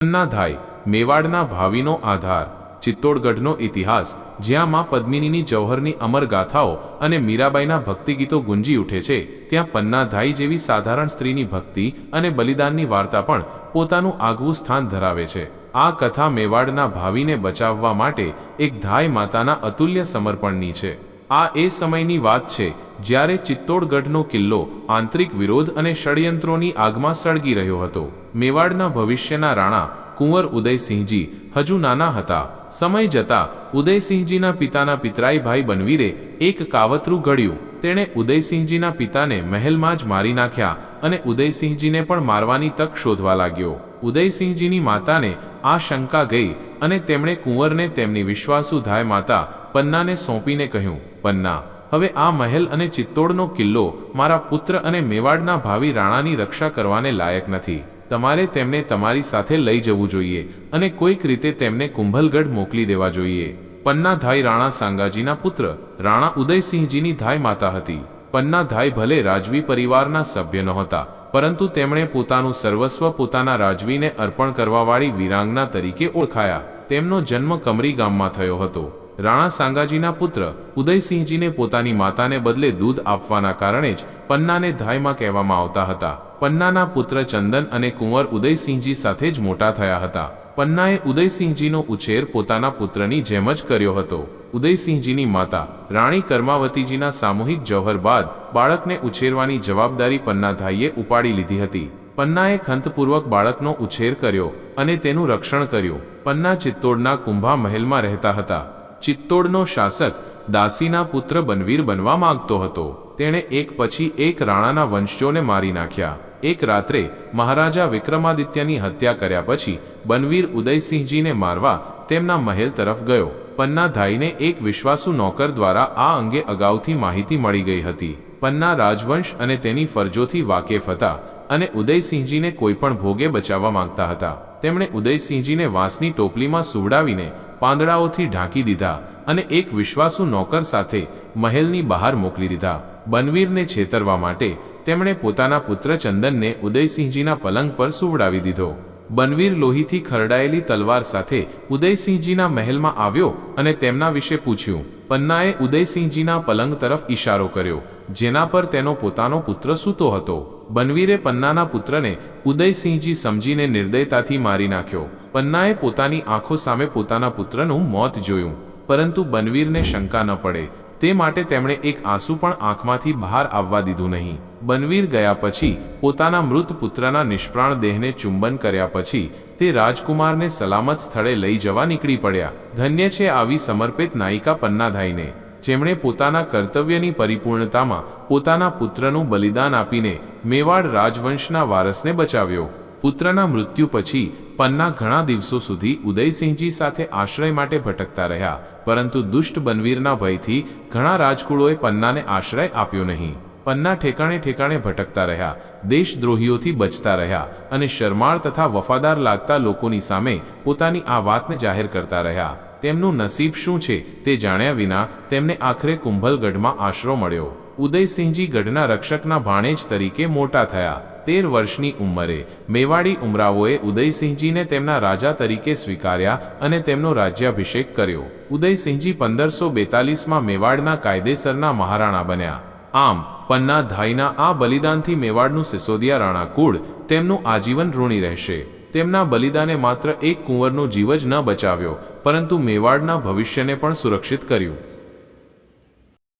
પન્નાધાઈ મેવાડના ભાવિનો આધાર। ચિત્તોડગઢનો ઇતિહાસ, જ્યાં માં પદ્મિનીની જૌહરની અમર ગાથાઓ અને મીરાબાઈના ભક્તિગીતો ગુંજી ઉઠે છે, ત્યાં પન્નાધાઈ જેવી સાધારણ સ્ત્રીની ભક્તિ અને બલિદાનની વાર્તા પણ પોતાનું આગવું સ્થાન ધરાવે છે। આ કથા મેવાડના ભાવિને બચાવવા માટે એક ધાઈ માતાના અતુલ્ય સમર્પણની છે। આ એ સમયની વાત છે જ્યારે ચિત્તોડગઢનો કિલ્લો આંતરિક વિરોધ અને ષડયંત્રોની આગમાં સળગી રહ્યો હતો। મેવાડના ભવિષ્યના રાણા કુંવર ઉદયસિંહજી હજુ નાના હતા। સમય જતાં ઉદયસિંહજીના પિતાના પિતરાઈ ભાઈ બનવીરે એક કાવતરું ઘડ્યું। તેણે ઉદયસિંહજીના પિતાને મહેલમાં જ મારી નાખ્યા અને ઉદયસિંહજીને પણ મારવાની તક શોધવા લાગ્યો। ઉદયસિંહજીની માતાને આ શંકા ગઈ અને તેમણે કુંવરને તેમની વિશ્વાસુ ધાય માતા પન્નાને સોંપીને કહ્યું, પન્ના, હવે આ મહેલ અને ચિત્તોડનો કિલ્લો મારા પુત્ર અને મેવાડના ભાવિ રાણાની રક્ષા કરવાને લાયક નથી। તમારે તેમને તમારી સાથે લઈ જવું જોઈએ અને કોઈક રીતે તેમને કુંભલગઢ મોકલી દેવા જોઈએ। પન્નાધાઈ રાણા સાંગાજીના પુત્ર રાણા ઉદયસિંહજીની ધાય માતા હતી। પન્નાધાઈ ભલે રાજવી પરિવારના સભ્ય નહોતા, પરંતુ તેમણે પોતાનું સર્વસ્વ પોતાના રાજવીને અર્પણ કરવાવાળી વીરાંગના તરીકે ઓળખાયા। તેમનો જન્મ કમરી ગામમાં થયો હતો। રાણા સાંગાજીના પુત્ર ઉદયસિંહજીને પોતાની માતાને બદલે દૂધ આપવાના કારણે જ પન્નાને ધાયમાં કહેવામાં આવતા હતા। પન્નાના પુત્ર ચંદન અને કુંવર ઉદયસિંહજી સાથે જ મોટા થયા હતા। પન્નાએ ઉદયસિંહજીનો ઉછેર પોતાના પુત્રની જેમ જ કર્યો હતો। ઉદયસિંહજીની માતા રાણી કર્માવતીજીના સામૂહિક જૌહર બાદ બાળકને ઉછેરવાની જવાબદારી પન્નાધાઈએ ઉપાડી લીધી હતી। પન્નાએ ખંતપૂર્વક બાળકનો ઉછેર કર્યો અને તેનું રક્ષણ કર્યું। પન્ના ચિત્તોડના કુંભા મહેલમાં રહેતા હતા। ચિત્તોડનો શાસક દાસીના પુત્ર બનવીર બનવા માંગતો હતો। તેણે એક પછી એક રાણાના વંશજોને મારી નાખ્યા। એક રાત્રે મહારાજા વિક્રમાદિત્યની હત્યા કર્યા પછી બનવીર ઉદયસિંહજીને મારવા તેમના મહેલ તરફ ગયો। પન્નાધાઈને એક વિશ્વાસુ નોકર દ્વારા આ અંગે અગાઉથી માહિતી મળી ગઈ હતી। પન્ના રાજવંશ અને તેની ફરજોથી વાકેફ હતા અને ઉદયસિંહજીને કોઈપણ ભોગે બચાવવા માંગતા હતા। તેમણે ઉદયસિંહજીને વાંસની ટોપલીમાં સુવડાવીને પાંદડાઓથી ઢાંકી દીધા અને એક વિશ્વાસુ નોકર સાથે મહેલની બહાર મોકલી દીધા। બનવીરને છેતરવા માટે તેમણે પોતાના પુત્ર ચંદનને ઉદયસિંહજીના પલંગ પર સુવડાવી દીધો। બનવીર લોહીથી ખરડાયેલી તલવાર સાથે ઉદયસિંહજીના મહેલમાં આવ્યો અને તેમના વિશે પૂછ્યું। પન્નાએ ઉદયસિંહજીના પલંગ તરફ ઇશારો કર્યો, જેના પર તેનો પોતાનો પુત્ર સૂતો હતો। બનવીરે પન્નાના પુત્રને ઉદયસિંહજી સમજીને નિર્દયતાથી મારી નાખ્યો। પન્નાએ પોતાની આંખો સામે પોતાના પુત્રનું મોત જોયું, પરંતુ બનવીરને શંકા ન પડે તે માટે તેમણે એક આંસુ પણ આંખમાંથી બહાર આવવા દીધું નહીં। બનવીર ગયા પછી પોતાના મૃત પુત્રના નિષ્પ્રાણ દેહને ચુંબન કર્યા પછી તે રાજકુમારને સલામત સ્થળે લઈ જવા નીકળી પડ્યા। ધન્ય છે આવી સમર્પિત નાયિકા પન્નાધાઈને, જેમણે પોતાના કર્તવ્યની પરિપૂર્ણતામાં પોતાના પુત્રનું બલિદાન આપીને મેવાડ રાજવંશના વારસને બચાવ્યો। પુત્રના મૃત્યુ પછી પન્ના ઘણા દિવસો સુધી ઉદયસિંહજી સાથે આશ્રય માટે ભટકતા રહ્યા, પરંતુ દુષ્ટ બનવીરના ભયથી ઘણા રાજકુળોએ પન્નાને આશ્રય આપ્યો નહીં। પન્ના ઠેકાણે ઠેકાણે ભટકતા રહ્યા, દેશદ્રોહીઓથી બચતા રહ્યા અને શરમાળ તથા વફાદાર લાગતા લોકોની સામે પોતાની આ વાતને જાહેર કરતા રહ્યા। તેમનું નસીબ શું છે તે જાણ્યા વિના તેમને આખરે કુંભલગઢમાં આશરો મળ્યો। ઉદયસિંહજી ગઢના રક્ષકના ભાણેજ તરીકે મોટા થયા। 13 વર્ષની ઉંમરે મેવાડી ઉમરાવોએ ઉદયસિંહજીને તેમના રાજા તરીકે સ્વીકાર્યા અને તેમનો રાજ્યાભિષેક કર્યો। ઉદયસિંહજી 1542માં મેવાડના કાયદેસરના મહારાણા બન્યા। આમ પન્નાધાઈના આ બલિદાનથી મેવાડનું સિસોદિયા રાણા કુળ તેમનું આજીવન ઋણી રહેશે। તેમના બલિદાને માત્ર એક કુંવરનો જીવ જ ન બચાવ્યો, પરંતુ મેવાડના ભવિષ્યને પણ સુરક્ષિત કર્યું।